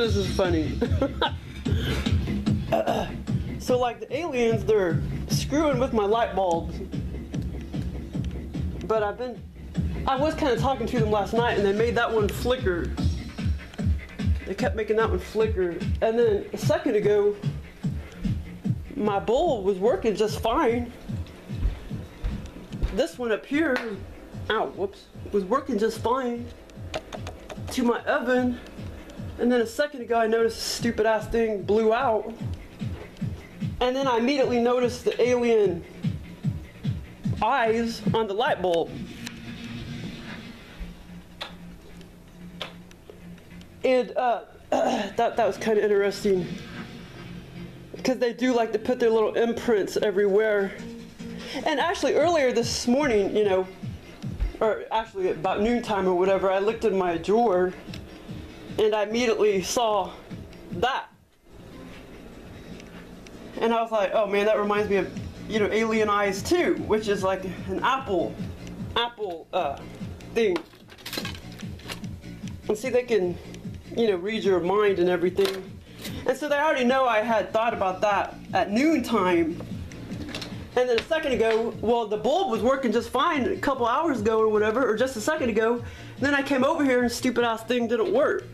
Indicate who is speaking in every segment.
Speaker 1: this is funny. So like the aliens, they're screwing with my light bulbs. But I was kind of talking to them last night and they made that one flicker. They kept making that one flicker. And then a second ago, my bulb was working just fine. This one up here, ow, whoops, was working just fine to my oven. And then a second ago, I noticed this stupid ass thing blew out. And then I immediately noticed the alien eyes on the light bulb. And that was kind of interesting because they do like to put their little imprints everywhere. And actually earlier this morning, you know, or actually about noontime or whatever, I looked in my drawer and I immediately saw that. And I was like, oh man, that reminds me of, you know, Alien Eyes 2, which is like an apple thing. And see, they can, you know, read your mind and everything. And so they already know I had thought about that at noontime. And then a second ago, well, the bulb was working just fine a couple hours ago or whatever, or just a second ago. And then I came over here and stupid ass thing didn't work.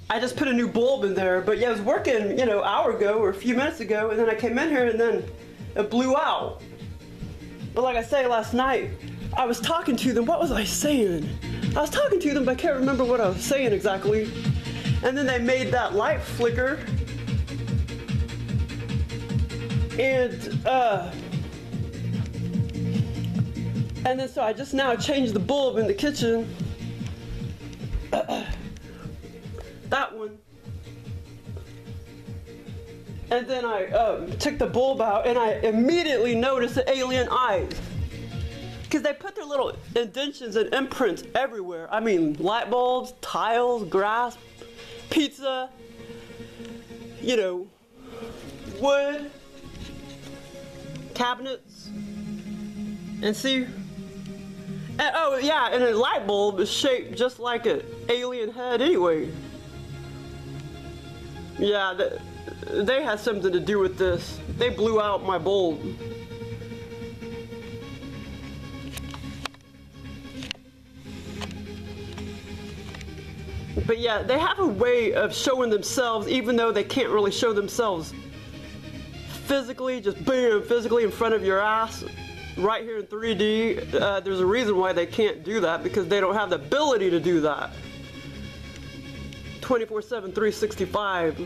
Speaker 1: I just put a new bulb in there, but yeah, it was working, you know, an hour ago or a few minutes ago, and then I came in here and then it blew out. But like I say, last night, I was talking to them. What was I saying? I was talking to them, but I can't remember what I was saying exactly. And then they made that light flicker. And then so I just now changed the bulb in the kitchen. That one. And then I took the bulb out and I immediately noticed the alien eyes. Because they put their little indentions and imprints everywhere. I mean, light bulbs, tiles, grass, pizza, you know, wood, cabinets. And see, and oh yeah, and a light bulb is shaped just like an alien head anyway. Yeah, they had something to do with this. They blew out my bulb. But yeah, they have a way of showing themselves, even though they can't really show themselves physically, just bam, physically in front of your ass, right here in 3D. There's a reason why they can't do that, because they don't have the ability to do that. 24/7, 365.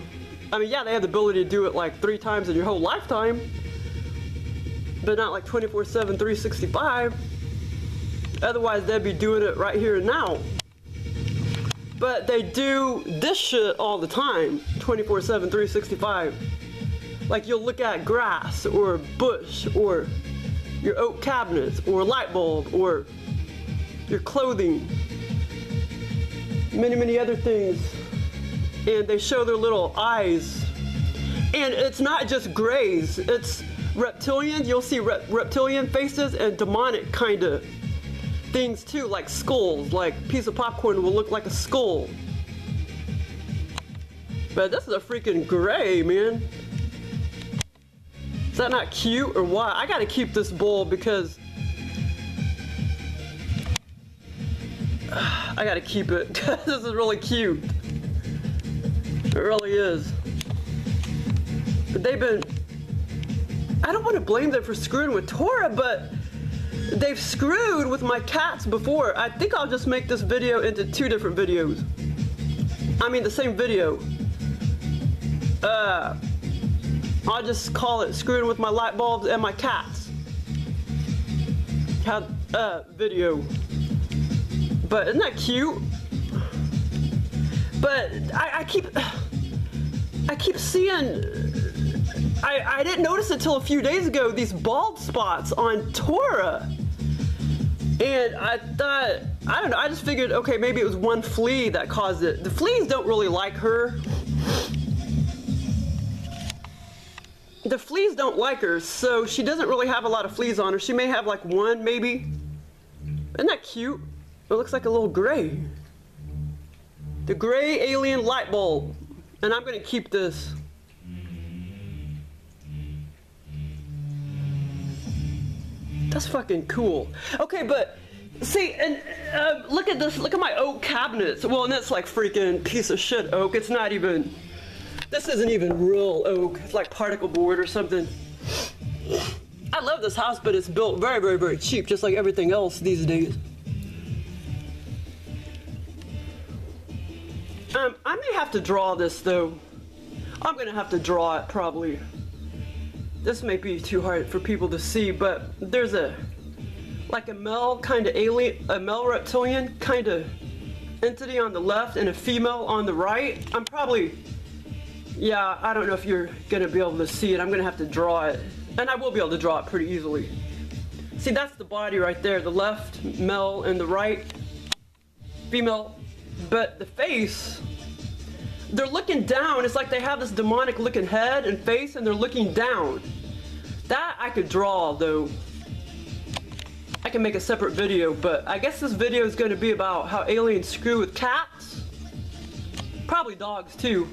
Speaker 1: I mean, yeah, they have the ability to do it like 3 times in your whole lifetime, but not like 24/7, 365. Otherwise, they'd be doing it right here and now. But they do this shit all the time, 24/7, 365. Like you'll look at grass or bush or your oak cabinets or light bulb or your clothing, many other things. And they show their little eyes. And it's not just grays, it's reptilian. You'll see reptilian faces and demonic kind of things too, like skulls. Like a piece of popcorn will look like a skull. But this is a freaking gray, man. Is that not cute or what? I gotta keep this bulb because I gotta keep it. This is really cute. It really is. But they've been, I don't want to blame them for screwing with Tora, but they've screwed with my cats before. I think I'll just make this video into 2 different videos. I mean the same video. I'll just call it screwing with my light bulbs and my cats. Video. But isn't that cute? But I keep seeing, I didn't notice it till a few days ago, these bald spots on Tora. And I thought, I don't know, I just figured, okay, maybe it was one flea that caused it. The fleas don't really like her. The fleas don't like her, so she doesn't really have a lot of fleas on her. She may have like 1, maybe. Isn't that cute? It looks like a little gray. The gray alien light bulb. And I'm gonna keep this. That's fucking cool. Okay, but see, and look at this. Look at my oak cabinets. Well, and that's like freaking piece of shit oak. It's not even. This isn't even real oak. It's like particle board or something. I love this house, but it's built very, very, very cheap, just like everything else these days. I may have to draw this though. I'm gonna have to draw it probably. This may be too hard for people to see, but there's like a male kind of alien, a male reptilian kind of entity on the left and a female on the right. I'm probably, yeah, I don't know if you're gonna be able to see it. I'm gonna have to draw it. And I will be able to draw it pretty easily. See, that's the body right there. The left male and the right female. But the face, they're looking down. It's like they have this demonic looking head and face and they're looking down. That I could draw though. I can make a separate video, but I guess this video is going to be about how aliens screw with cats. Probably dogs too.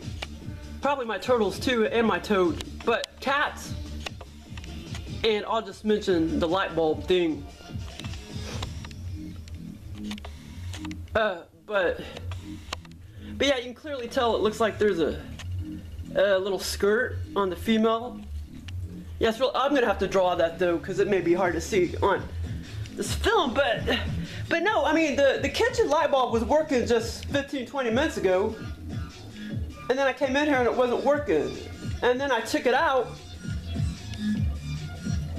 Speaker 1: Probably my turtles too and my toad. But cats. And I'll just mention the light bulb thing. But yeah, you can clearly tell it looks like there's a little skirt on the female. Yeah, it's real, I'm gonna have to draw that though, because it may be hard to see on this film, but no, I mean, the kitchen light bulb was working just 15-20 minutes ago, and then I came in here and it wasn't working, and then I took it out,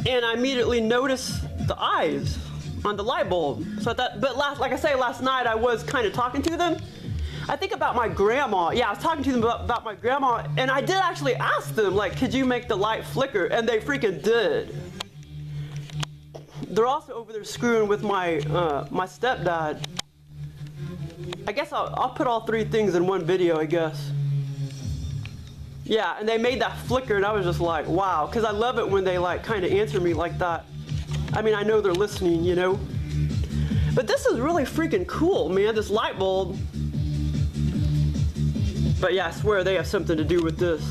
Speaker 1: and I immediately noticed the eyes on the light bulb. So that, but like I say, last night I was kind of talking to them. I think about my grandma. Yeah, I was talking to them about my grandma, and I did actually ask them, like, could you make the light flicker? And they freaking did. They're also over there screwing with my my stepdad. I guess I'll put all three things in one video, I guess. Yeah, and they made that flicker, and I was just like, wow, because I love it when they like kind of answer me like that. I mean, I know they're listening, you know. But this is really freaking cool, man, this light bulb. But yeah, I swear they have something to do with this.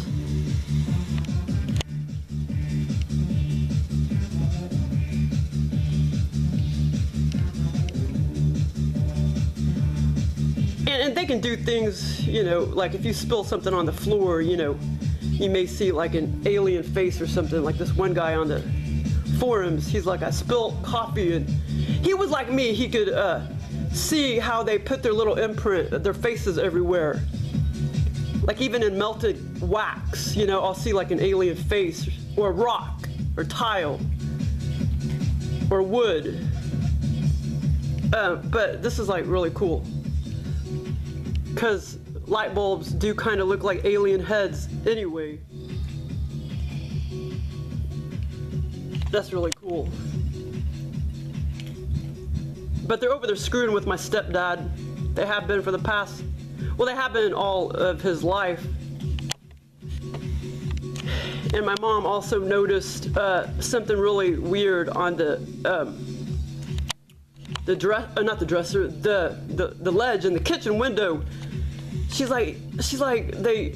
Speaker 1: And they can do things, you know, like if you spill something on the floor, you know, you may see like an alien face or something. Like this one guy on the forums, he's like, I spilled coffee, and he was like me. He could see how they put their little imprint, their faces everywhere. Like even in melted wax, you know, I'll see like an alien face, or rock, or tile, or wood. But this is like really cool, because light bulbs do kind of look like alien heads anyway. That's really cool. But they're over there screwing with my stepdad. They have been for the past, well, they have been all of his life. And my mom also noticed something really weird on the not the dresser, the ledge in the kitchen window. She's like they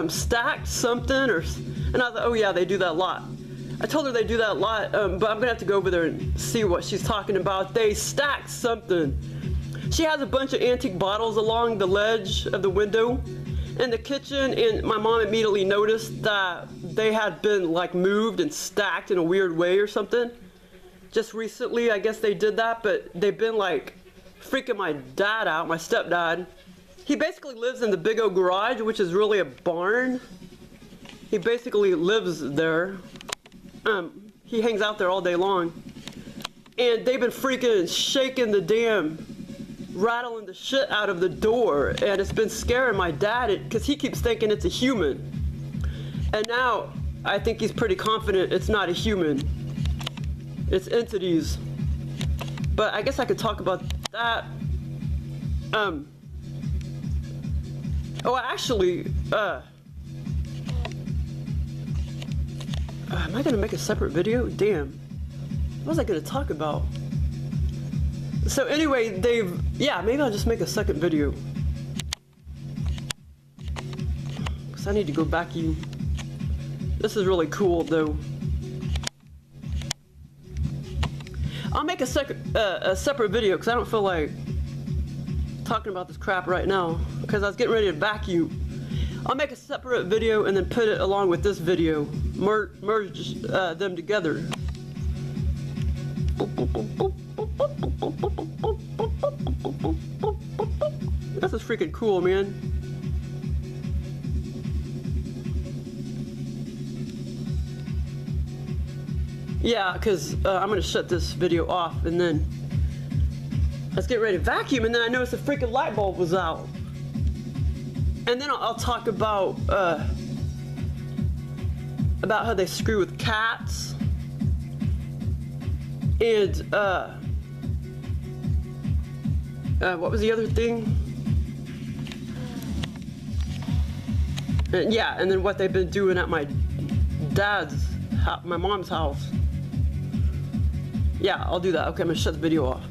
Speaker 1: stacked something, and I was like, oh yeah, they do that a lot. I told her they do that a lot, but I'm gonna have to go over there and see what she's talking about. They stacked something. She has a bunch of antique bottles along the ledge of the window in the kitchen, and my mom immediately noticed that they had been like moved and stacked in a weird way or something. Just recently, I guess they did that, but they've been like freaking my dad out, my stepdad. He basically lives in the big old garage, which is really a barn. He basically lives there. He hangs out there all day long. And they've been freaking shaking the damn, rattling the shit out of the door. And it's been scaring my dad, because he keeps thinking it's a human. And now, I think he's pretty confident it's not a human. It's entities. But I guess I could talk about that. Oh, actually, am I gonna make a separate video? Damn. What was I gonna talk about? So anyway, yeah, maybe I'll just make a second video. I need to go vacuum. This is really cool though. I'll make a separate video because I don't feel like talking about this crap right now because I was getting ready to vacuum. I'll make a separate video and then put it along with this video. Merge them together. This is freaking cool, man. Yeah, because I'm going to shut this video off and then let's get ready to vacuum, and then I noticed the freaking light bulb was out. And then I'll talk about how they screw with cats. And what was the other thing? And yeah, and then what they've been doing at my mom's house. Yeah, I'll do that. Okay, I'm gonna shut the video off.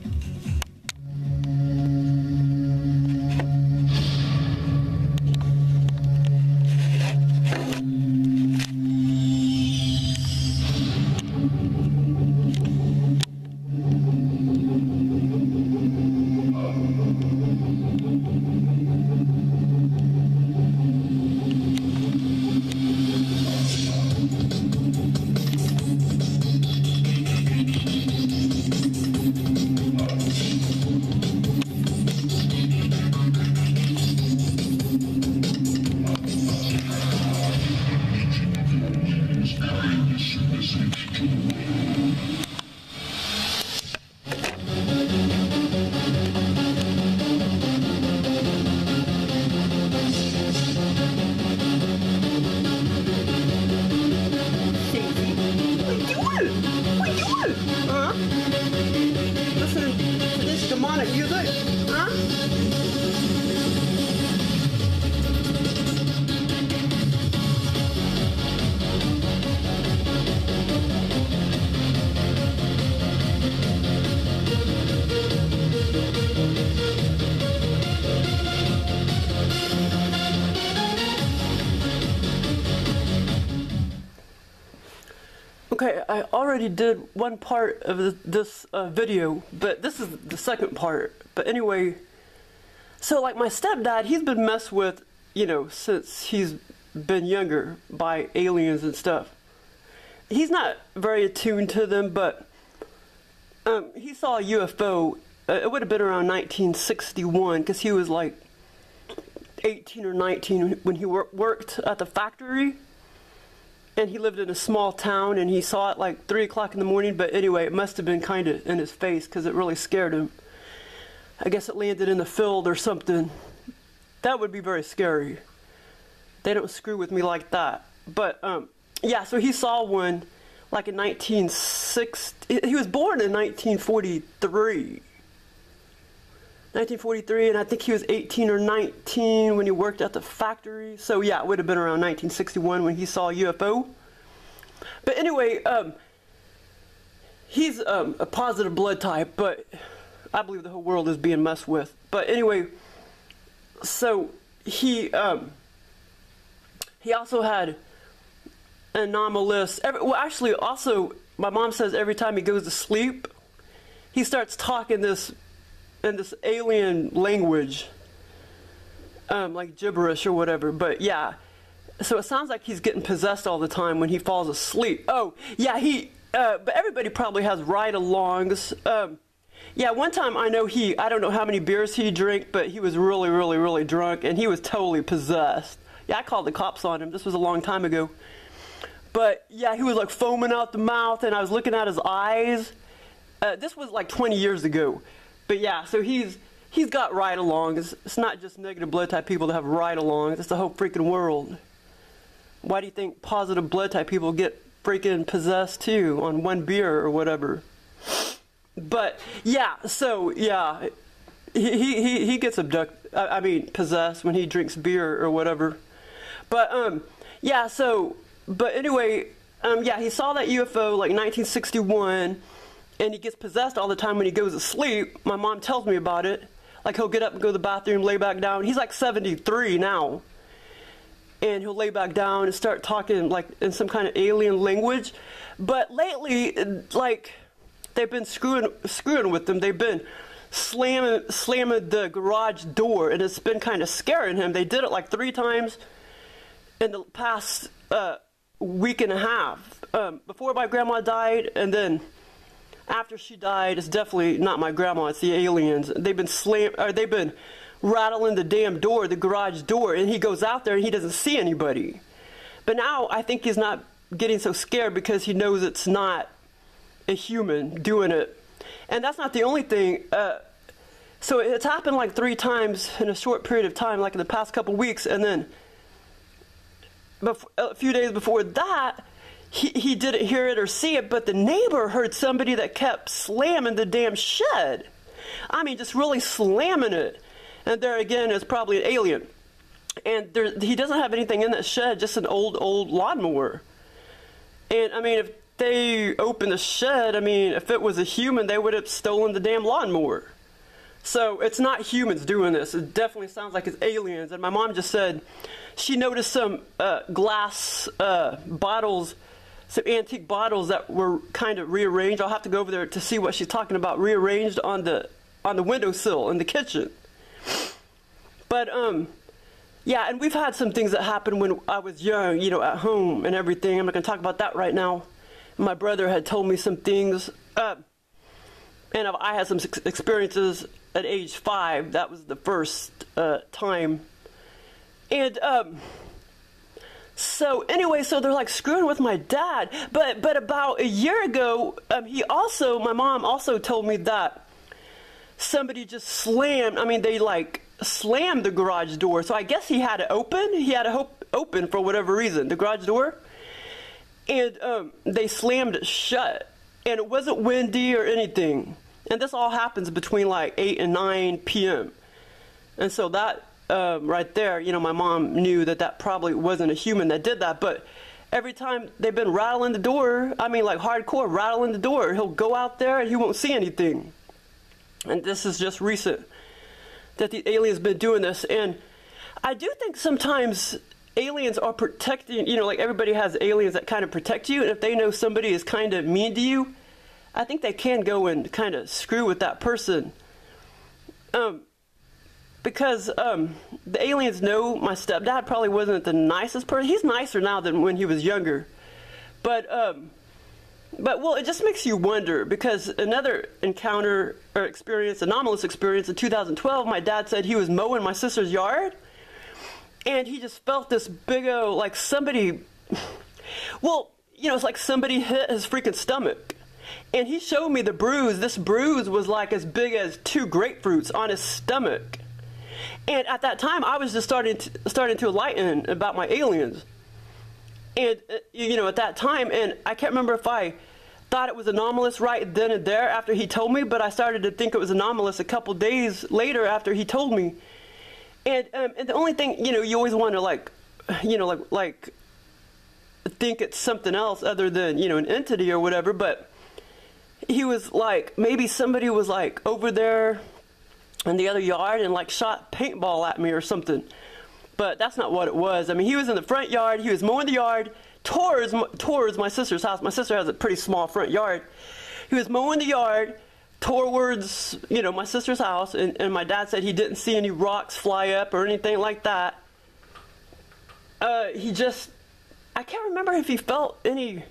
Speaker 1: Okay, I already did one part of this video, but this is the second part. But anyway, so like my stepdad, he's been messed with, you know, since he's been younger by aliens and stuff. He's not very attuned to them, but he saw a UFO. It would have been around 1961 because he was like 18 or 19 when he worked at the factory. And he lived in a small town, and he saw it like 3 o'clock in the morning. But anyway, it must have been kind of in his face because it really scared him. I guess it landed in the field or something. That would be very scary. They don't screw with me like that. But yeah, so he saw one like in 1960. He was born in 1943. 1943, and I think he was 18 or 19 when he worked at the factory. So yeah, it would have been around 1961 when he saw a UFO. But anyway, he's a positive blood type, but I believe the whole world is being messed with. But anyway, so he also had anomalous. Well, actually, also my mom says every time he goes to sleep, he starts talking in this alien language, like gibberish or whatever. But yeah, so it sounds like he's getting possessed all the time when he falls asleep. Oh yeah, but everybody probably has ride-alongs. Yeah, one time I don't know how many beers he drank, but he was really, really, really drunk, and he was totally possessed. Yeah, I called the cops on him. This was a long time ago. But yeah, he was like foaming out the mouth, and I was looking at his eyes. This was like 20 years ago. But yeah, so he's got ride-alongs. It's not just negative blood type people that have ride-alongs. It's the whole freaking world. Why do you think positive blood type people get freaking possessed too on one beer or whatever? But yeah, so yeah, he gets possessed when he drinks beer or whatever. But yeah, so but anyway, yeah, he saw that UFO like 1961. And he gets possessed all the time when he goes to sleep. My mom tells me about it. Like he'll get up and go to the bathroom, lay back down. He's like 73 now. and he'll lay back down and start talking like in some kind of alien language. But lately, like, they've been screwing with him. They've been slamming the garage door, and it's been kind of scaring him. They did it like 3 times in the past week and a half. Before my grandma died, and then after she died. It's definitely not my grandma, it's the aliens. They've been rattling the damn door, the garage door, and he goes out there and he doesn't see anybody. But now I think he's not getting so scared because he knows it's not a human doing it. And that's not the only thing. So it's happened like 3 times in a short period of time, like in the past couple weeks, and then a few days before that, he didn't hear it or see it, but the neighbor heard somebody that kept slamming the damn shed. I mean, just really slamming it. And there again is probably an alien. And he doesn't have anything in that shed, just an old lawnmower. And I mean, if they opened the shed, I mean, if it was a human, they would have stolen the damn lawnmower. So it's not humans doing this. It definitely sounds like it's aliens. And my mom just said she noticed some glass bottles, some antique bottles that were kind of rearranged. I'll have to go over there to see what she's talking about. Rearranged on the windowsill in the kitchen. But yeah, and we've had some things that happened when I was young, you know, at home and everything. I'm not going to talk about that right now. My brother had told me some things, and I had some experiences at age 5. That was the first time. And so anyway, so they're like screwing with my dad. But about a year ago, my mom also told me that somebody just slammed. I mean, they like slammed the garage door. So I guess he had it open. He had it open for whatever reason, the garage door. And they slammed it shut. And it wasn't windy or anything. And this all happens between like 8 and 9 p.m. And so that right there, you know, my mom knew that probably wasn't a human that did that. But every time they've been rattling the door, I mean like hardcore rattling the door, he'll go out there and he won't see anything. And this is just recent that the aliens been doing this. And I do think sometimes aliens are protecting, you know, like everybody has aliens that kind of protect you. And if they know somebody is kind of mean to you, I think they can go and kind of screw with that person. Because the aliens know my stepdad probably wasn't the nicest person. He's nicer now than when he was younger. But well, it just makes you wonder, because another encounter or experience, anomalous experience in 2012, my dad said he was mowing my sister's yard. And he just felt this big old, like somebody, well, you know, it's like somebody hit his freaking stomach. And he showed me the bruise. This bruise was like as big as 2 grapefruits on his stomach. And at that time, I was just starting to enlighten about my aliens. And, you know, at that time, and I can't remember if I thought it was anomalous right then and there after he told me, but I started to think it was anomalous a couple days later after he told me. And the only thing, you know, you always want to like, you know, like think it's something else other than, you know, an entity or whatever. But he was like, maybe somebody was like over there in the other yard and like shot paintball at me or something. But that's not what it was. I mean, he was in the front yard. He was mowing the yard towards my sister's house. My sister has a pretty small front yard. He was mowing the yard towards, you know, my sister's house, and my dad said he didn't see any rocks fly up or anything like that. He just, I can't remember if he felt any,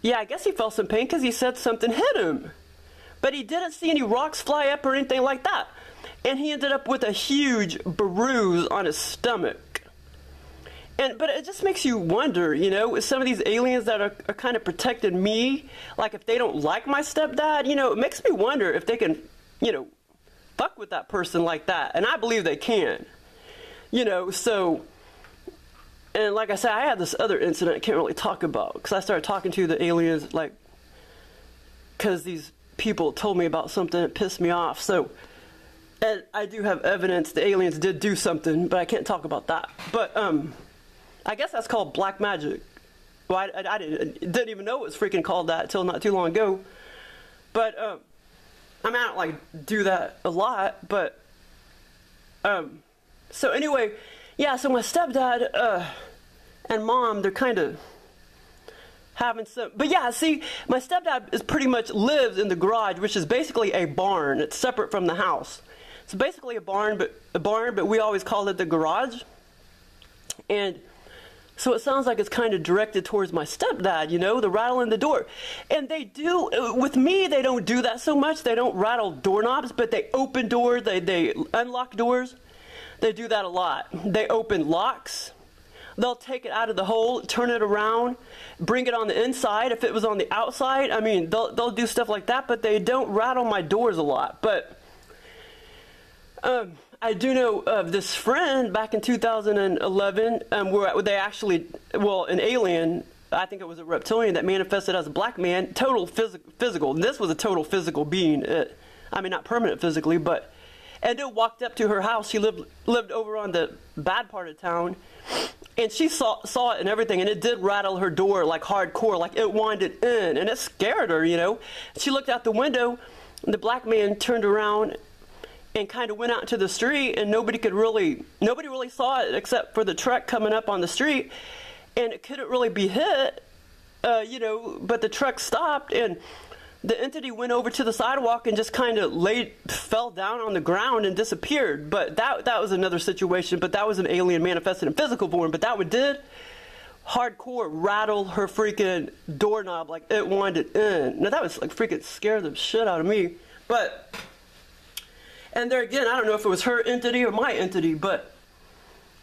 Speaker 1: yeah, I guess he felt some pain because he said something hit him. But he didn't see any rocks fly up or anything like that. And he ended up with a huge bruise on his stomach. But it just makes you wonder, you know, some of these aliens that are kind of protecting me, like if they don't like my stepdad, you know, it makes me wonder if they can, you know, fuck with that person like that. And I believe they can, you know, so, and like I said, I had this other incident I can't really talk about, because I started talking to the aliens, like, because these people told me about something that pissed me off. So, and I do have evidence the aliens did do something, but I can't talk about that. But, I guess that's called black magic. Well, I didn't even know it was freaking called that until not too long ago. But, I mean, I don't, like, do that a lot, but, so anyway, yeah, so my stepdad and mom, they're kind of having some, but yeah, see, my stepdad is pretty much lives in the garage, which is basically a barn. It's separate from the house. It's basically a barn, but we always call it the garage. And so it sounds like it's kind of directed towards my stepdad, you know, the rattle in the door. And they do, with me, they don't do that so much. They don't rattle doorknobs, but they open doors, they unlock doors. They do that a lot. They open locks. They'll take it out of the hole, turn it around, bring it on the inside. If it was on the outside, I mean, they'll do stuff like that, but they don't rattle my doors a lot. But I do know of this friend back in 2011 where they actually, well, an alien, I think it was a reptilian that manifested as a black man, total physical. And this was a total physical being. I mean, not permanent physically, but, and it walked up to her house. She lived over on the bad part of town. And she saw it and everything, and it did rattle her door like hardcore, like it wanted in, and it scared her, you know. She looked out the window, and the black man turned around and kind of went out into the street, and nobody really saw it except for the truck coming up on the street, and it couldn't really be hit, you know, but the truck stopped, and the entity went over to the sidewalk and just kind of fell down on the ground and disappeared. But that was another situation. But that was an alien manifested in physical form. But that one did hardcore rattle her freaking doorknob like it wanted in. Now that was like freaking scared the shit out of me. But, and there again, I don't know if it was her entity or my entity, but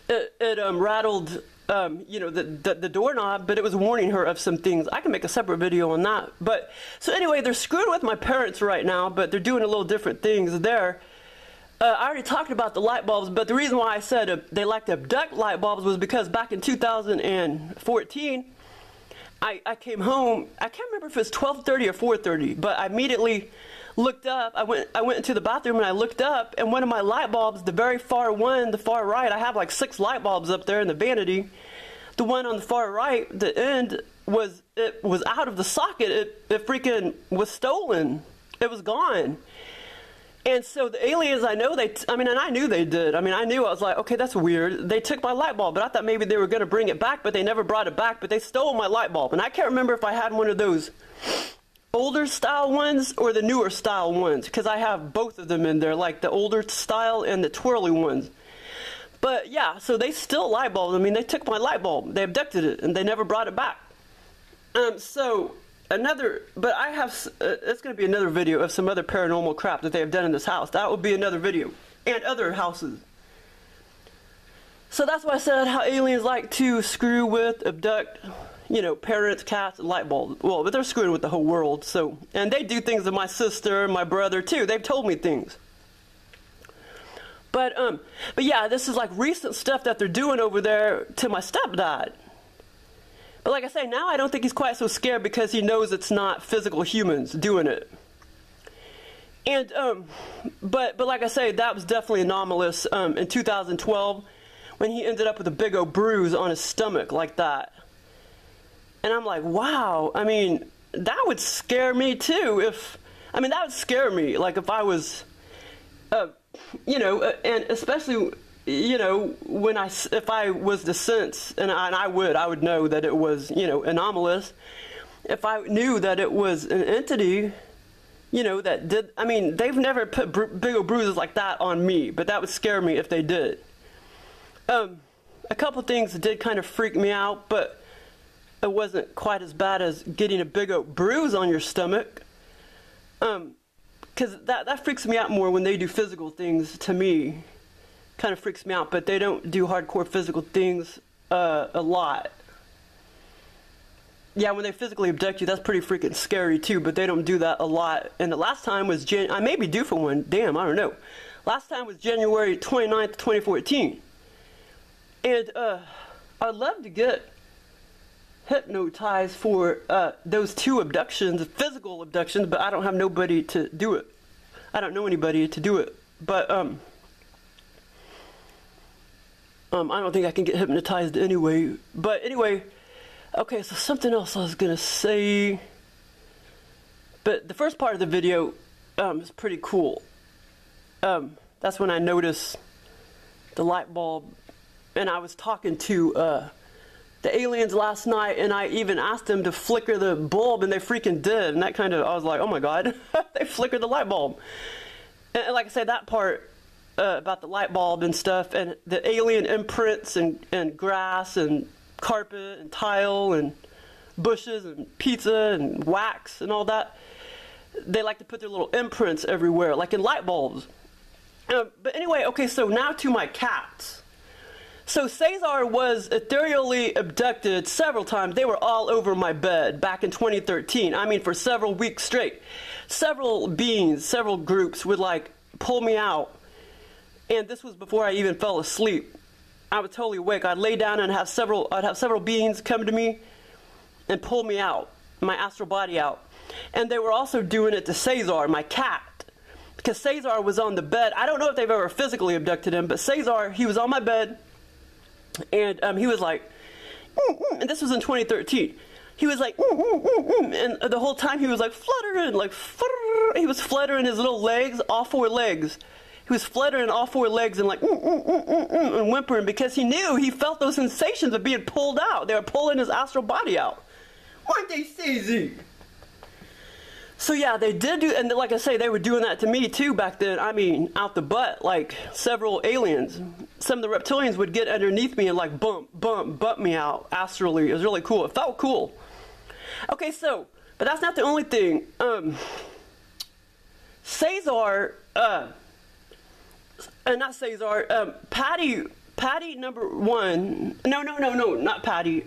Speaker 1: it rattled you know, the doorknob, but it was warning her of some things. I can make a separate video on that. But so anyway, they're screwing with my parents right now, but they're doing a little different things there. I already talked about the light bulbs, but the reason why I said they like to abduct light bulbs was because back in 2014, I came home. I can't remember if it was 12:30 or 4:30, but I immediately looked up. I went into the bathroom and I looked up, and one of my light bulbs, the very far one, the far right, I have like 6 light bulbs up there in the vanity. The one on the far right, the end was out of the socket. It freaking was stolen. It was gone. And so the aliens, I know and I knew they did. I mean, I was like, okay, that's weird. They took my light bulb, but I thought maybe they were going to bring it back, but they never brought it back. But they stole my light bulb, and I can't remember if I had one of those older style ones or the newer style ones, because I have both of them in there, like the older style and the twirly ones. But yeah, so they stole light bulbs. I mean, they took my light bulb, they abducted it, and they never brought it back. But I have, it's going to be another video of some other paranormal crap that they have done in this house. That will be another video, and other houses. So that's why I said how aliens like to screw with, abduct, you know, parents, cats, and light bulbs. Well, but they're screwing with the whole world, so. And they do things to my sister, my brother, too. They've told me things. But yeah, this is like recent stuff that they're doing over there to my stepdad. But like I say, now I don't think he's quite so scared because he knows it's not physical humans doing it. And, but like I say, that was definitely anomalous in 2012 when he ended up with a big old bruise on his stomach like that. And I'm like, wow, I mean, that would scare me too that would scare me, like if I was, you know, and especially, you know, if I was to sense, and I would know that it was, you know, anomalous, if I knew that it was an entity, you know, that did, I mean, they've never put big old bruises like that on me, but that would scare me if they did. A couple things did kind of freak me out, but it wasn't quite as bad as getting a big old bruise on your stomach. Because that freaks me out more when they do physical things to me. Kind of freaks me out, but they don't do hardcore physical things a lot. Yeah, when they physically abduct you, that's pretty freaking scary too, but they don't do that a lot. And the last time was I may be due for one, damn, I don't know. Last time was January 29th, 2014. And I'd love to get hypnotized for those 2 abductions, physical abductions, but I don't have nobody to do it. I don't know anybody to do it. But I don't think I can get hypnotized anyway. But anyway, okay, so something else I was gonna say. But the first part of the video is pretty cool. That's when I noticed the light bulb and I was talking to the aliens last night, and I even asked them to flicker the bulb, and they freaking did. And that kind of, I was like, oh my god, they flickered the light bulb. And like I said, that part about the light bulb and stuff, and the alien imprints, and grass, and carpet, and tile, and bushes, and pizza, and wax, and all that. They like to put their little imprints everywhere, like in light bulbs. But anyway, okay, so now to my cats. So Cesar was ethereally abducted several times. They were all over my bed back in 2013. I mean, for several weeks straight. Several beings, several groups would like pull me out. And this was before I even fell asleep. I was totally awake. I'd lay down and I'd have several beings come to me and pull me out, my astral body out. And they were also doing it to Cesar, my cat. Because Cesar was on the bed. I don't know if they've ever physically abducted him, but Cesar, he was on my bed. And he was like, and this was in 2013. He was like, and the whole time he was like fluttering, like, he was fluttering his little legs, all four legs. He was fluttering all four legs and like, and whimpering because he felt those sensations of being pulled out. They were pulling his astral body out. Weren't they, Cesar? So yeah, they did do, and like I say, they were doing that to me too back then. I mean, out the butt, like several aliens. Some of the reptilians would get underneath me and like bump me out astrally. It was really cool. It felt cool. Okay, so, but that's not the only thing. Cesar, not Cesar, Patty number one, no, not Patty,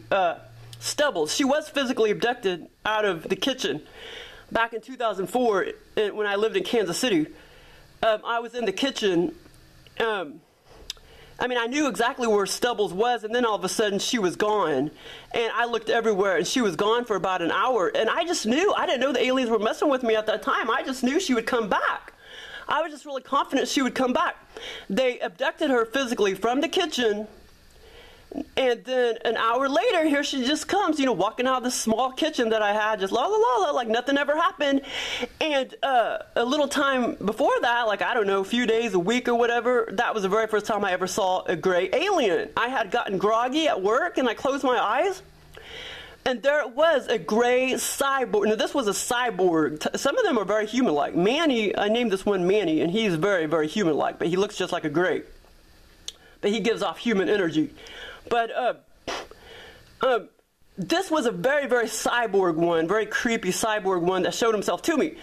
Speaker 1: Stubbles. She was physically abducted out of the kitchen. Back in 2004, when I lived in Kansas City, I was in the kitchen. I mean, I knew exactly where Stubbles was, and then all of a sudden she was gone. And I looked everywhere, and she was gone for about an hour. And I just knew, I didn't know the aliens were messing with me at that time. I just knew she would come back. I was just really confident she would come back. They abducted her physically from the kitchen. And then an hour later, here she just comes, walking out of this small kitchen that I had, just la la la la, like nothing ever happened. And a little time before that, like, I don't know, a few days, a week or whatever, that was the very first time I ever saw a gray alien. I had gotten groggy at work, and I closed my eyes, and there it was, a gray cyborg. Now, this was a cyborg. Some of them are very human-like. Manny, I named this one Manny, and he's very, very human-like, but he looks just like a gray. But he gives off human energy. But this was a very, very cyborg one, very creepy cyborg one that showed himself to me.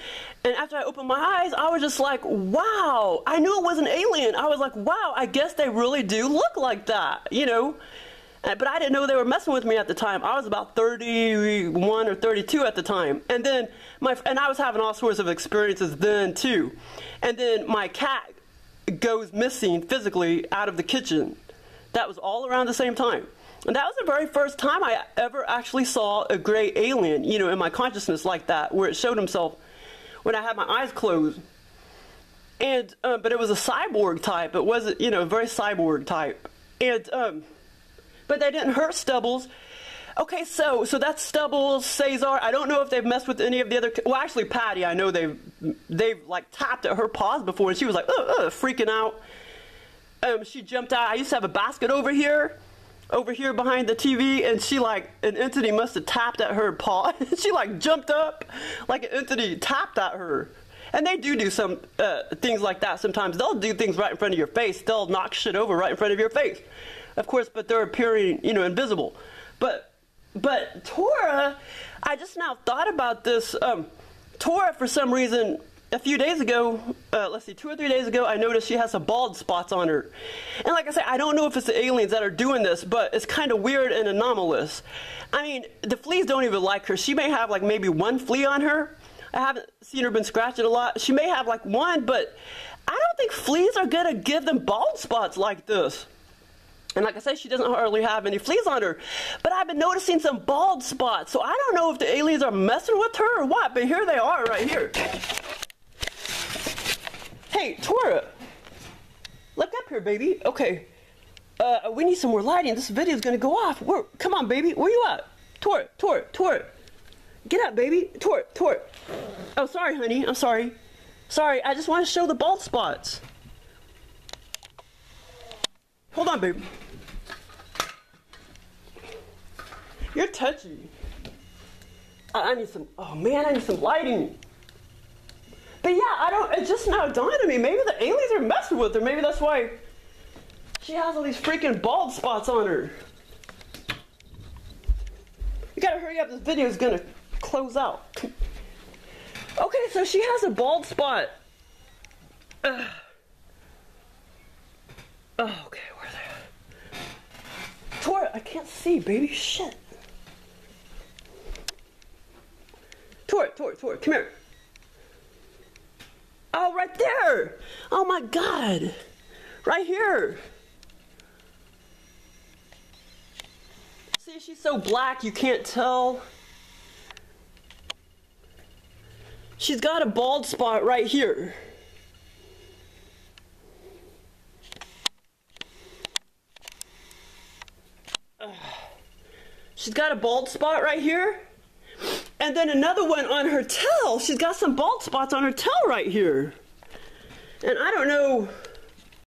Speaker 1: And after I opened my eyes, I was just like, wow, I knew it was an alien. I was like, wow, I guess they really do look like that, But I didn't know they were messing with me at the time. I was about 31 or 32 at the time. And then I was having all sorts of experiences then too. And then my cat goes missing physically out of the kitchen. That was all around the same time. And that was the very first time I ever actually saw a gray alien, in my consciousness like that, where it showed himself when I had my eyes closed. And, but it was a cyborg type. It wasn't, very cyborg type. And, but they didn't hurt Stubbles. Okay, so that's Stubbles, Cesar. I don't know if they've messed with any of the other, well, actually Patty, I know they've like tapped at her paws before, and she was like, freaking out. She jumped out. I used to have a basket over here behind the TV, and she like, an entity must have tapped at her paw. She like jumped up, like an entity tapped at her. And they do some things like that sometimes. They'll do things right in front of your face. They'll knock shit over right in front of your face. Of course, but they're appearing, invisible. But Tora, I just now thought about this. Tora, for some reason, a few days ago, 2 or 3 days ago, I noticed she has some bald spots on her. And like I say, I don't know if it's the aliens that are doing this, but it's kind of weird and anomalous. I mean, the fleas don't even like her. She may have like maybe one flea on her. I haven't seen her been scratching a lot. She may have like one, but I don't think fleas are going to give them bald spots like this. And like I say, she doesn't hardly have any fleas on her. But I've been noticing some bald spots. So I don't know if the aliens are messing with her or what, but here they are right here. Hey, Tora, look up here, baby. Okay, we need some more lighting. This video is going to go off. Come on, baby. Where you at? Tora. Get up, baby. Tora. Oh, sorry, honey. I'm sorry. Sorry, I just want to show the bald spots. Hold on, baby. You're touchy. I need some, oh man, I need some lighting. But yeah, it just now dawned on me, maybe the aliens are messing with her. Maybe that's why she has all these freaking bald spots on her. You gotta hurry up, this video is gonna close out. Okay, so she has a bald spot. Oh, okay, where are they? Tora, I can't see, baby, shit. Tora, come here. Oh, right there. Oh my God. Right here. See, she's so black you can't tell. She's got a bald spot right here. She's got a bald spot right here. And then another one on her tail. She's got some bald spots on her tail right here. And I don't know